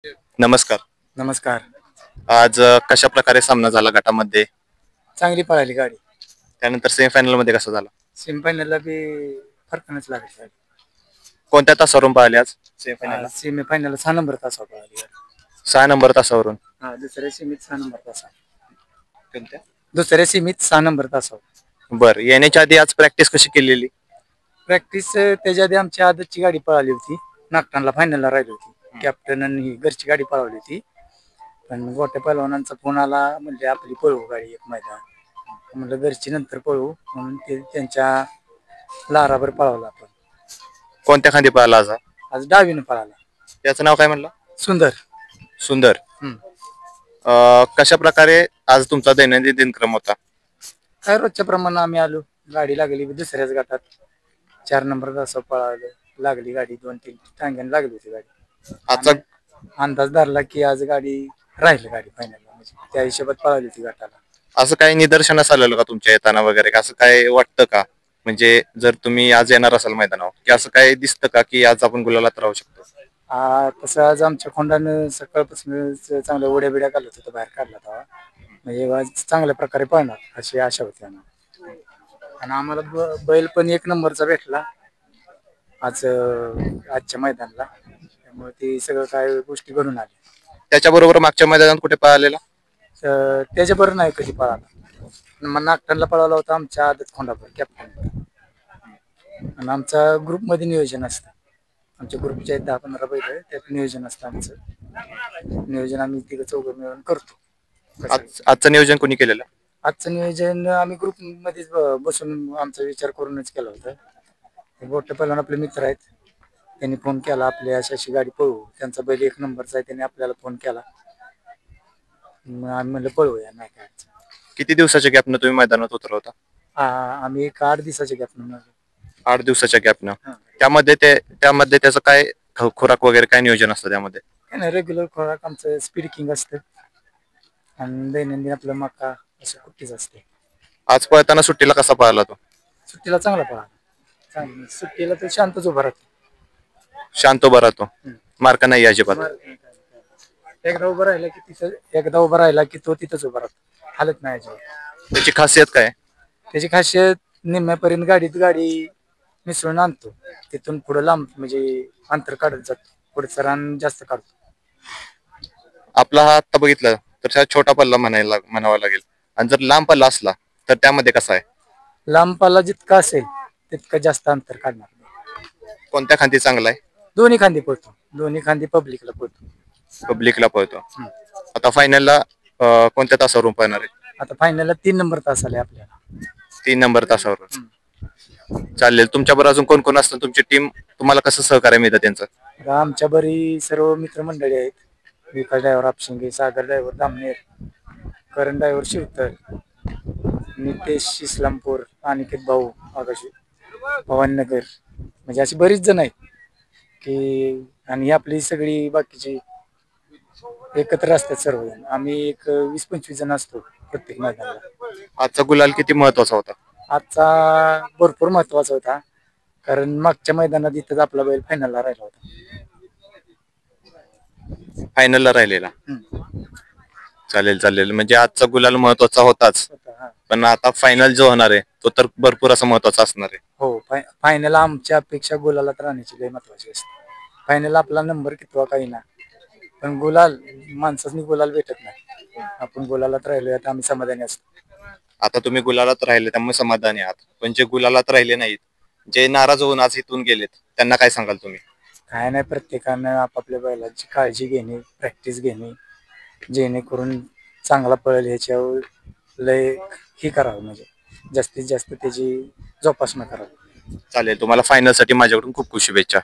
नमस्कार. नमस्कार. आज कशा प्रकारे सामना झाला गटामध्ये? चांगली पळाली गाडी. त्यानंतर सेमीफायनल मध्ये कसा झाला? सेमीफायनलला बी फरकानच लागली गाडी. कोणत्या तासावरून पळाली आज सेमीफायनलला? सेमीफायनलला 6 नंबर तासावर पळाली गाडी. 6 नंबर तासावरून. दुसऱ्या सेमीत 6 नंबर तासावर. कोणत्या? दुसऱ्या सेमीत 6 नंबर तासावर. बरं, येण्याच्या आधी आज प्रॅक्टिस कशी केलेली? प्रॅक्टिस त्याच्या आधी आमची आदतची गाडी पळाली होती. नागठाणला फायनलला राहिली होती. कॅप्टन आणि ही घरची गाडी पळवली होती. पण गोट्या पहलवानांचा फोन आला, म्हणजे आपली पळवू गाडी एक मैदान. म्हणलं घरची नंतर पळवू, म्हणून ते त्यांच्या लारावर पळवला आपण. कोणत्या खांदी पळाला आज? आज डावीनं पळाला. त्याचं नाव काय म्हणलं? सुंदर. सुंदर. कशा प्रकारे आज तुमचा दैनंदिन दिनक्रम होता? काय रोजच्या प्रमाणे आम्ही आलो, गाडी लागली दुसऱ्याच गटात. 4 नंबर तासावर पळालो, लागली गाडी 2-3 टांग्याने लागली होती गाडी. आजचा अंदाज धरला की आज गाडी राहील गाडी फायनलला, म्हणजे त्या हिशोबात पळाली होती गटाला. असं काही निदर्शनास आलेलं का तुमच्या येताना वगैरे? असं काय वाटतं का, म्हणजे जर तुम्ही आज येणार असाल मैदानावर, की असं काय दिसतं का की आज आपण गुलालात राहू शकतो? तसं आज आमच्या खोंडानं सकाळपासून चांगल्या उड्या बिड्या घालत होतं, बाहेर काढला तेव्हा. म्हणजे आज चांगल्या प्रकारे पळणार अशी आशा होती आम्हाला. आणि आम्हाला बैल पण 1 नंबरचा भेटला आज आजच्या मैदानाला. त्यामुळे ते सगळं काय गोष्टी घडून आल्या. त्याच्याबरोबर मागच्या मैदानात कुठे पळालेला? त्याच्याबरोबर नाही कधी पळाला. मग नागठाणला पळाला होता आमच्या आदत खोंडावर कॅप्टन. आणि आमचा ग्रुपमध्ये नियोजन असतं. आमच्या ग्रुपच्या 10-15 बैल आहे, त्यात नियोजन असतं आमचं. नियोजन आम्ही 3-4 मिळून करतो. आजचं नियोजन कोणी केलेलं? आजचं नियोजन आम्ही ग्रुपमध्येच बसून आमचा विचार करूनच केला होता. गोट्या पहलवान आपले मित्र आहेत, त्यांनी फोन केला, आपली अशी अशी गाडी पळवू. त्यांचा बैल 1 नंबरचा आहे, त्यांनी आपल्याला फोन केला. मग आम्ही म्हणलं पळवूया, नाही काय अडचण. किती दिवसाच्या गॅपनं तुम्ही मैदानात उतरवता? आम्ही एक 8 दिवसाच्या गॅपनं. 8 दिवसाच्या गॅपनं. त्यामध्ये त्याचं काय खुराक वगैरे काय नियोजन असतं त्यामध्ये? काय नाही, रेग्युलर खुराक आमचं स्पीड किंग असतं आणि दैनंदिन आपलं मका असं कुठलीच असते. आज पळताना सुट्टीला कसा पळाला तो? सुट्टीला चांगला पळाला. सुट्टीला तो शांतच उभा राहतो. शांत उभा राहतो, मार्क नाही अजिबात. एकदा उभा राहिला की तो तिथंच उभा राहतो, हालत नाही अजिबात. त्याची खासियत काय? त्याची खासियत निम्म्यापर्यंत गाडी मिसळून आणतो, तिथून पुढे लांब म्हणजे अंतर काढत जातो, पुढचं रान जास्त काढतो. आपला हा आता बघितलं तर छोटा पल्ला म्हणावा लागेल, आणि जर लांब पल्ला असला तर त्यामध्ये कसा आहे? लांब पल्ला जितका असेल तितकं जास्त अंतर काढणार. कोणत्या खांदी चांगला आहे? दोन्ही खांदी पळतो, दोन्ही खांदी पब्लिकला पळतो. पब्लिकला पळतो. आता फायनलला कोणत्या तासावरून पळणार आहे? आता फायनलला 3 नंबर तास आले आपल्याला. 3 नंबर तासावरून. चालेल. तुमच्या बरोबर अजून कोण कोण असतं तुमची टीम? तुम्हाला कसं सहकार्य मिळतं त्यांचं? आमच्या बरी सर्व मित्रमंडळी आहेत. विकास ड्रायव्हर आपशिंगे, सागर ड्रायव्हर दामनेर, करण ड्रायव्हर शिवतर, नितेश इस्लामपूर, अनिकेत भाऊ आकाशी, पवननगर, म्हणजे अशी बरीच जण आहेत की. आणि आपली सगळी बाकीची एकत्र असतात सर्वजण. आम्ही एक 20-25 जण असतो प्रत्येक मैदानाला. आजचा गुलाल किती महत्वाचा होता? आजचा भरपूर महत्वाचा होता, कारण मागच्या मैदानात इथंच आपला बैल फायनलला राहिला होता. फायनलला राहिलेला. चालेल. म्हणजे आजचा गुलाल महत्वाचा होताच, पण आता फायनल जो होणार आहे तो तर भरपूर असा महत्वाचा असणार आहे. हो, फायनल आमच्या अपेक्षा गुलालात राहण्याची लय महत्वाची असते. फायनल आपला नंबर कितवा काही ना, पण गुलाल माणसाने गुलाल भेटत नाही. आपण गुलालात राहिलोय आता आम्ही समाधानी असतो. आता तुम्ही गुलालात राहिले त्यामुळे समाधानी आहात, पण जे गुलालात राहिले नाहीत, जे नाराज होऊन आज इथून गेलेत, त्यांना काय सांगाल तुम्ही? काय नाही, प्रत्येकानं आपापल्या बैलाची काळजी घेणे, प्रॅक्टिस घेणे, जेणेकरून चांगला पळेल ह्याच्यावर लय ही करावं, म्हणजे जास्तीत जास्त त्याची जोपासना करावी. चालेल. तुम्हाला फायनल साठी माझ्याकडून खूप खूप शुभेच्छा.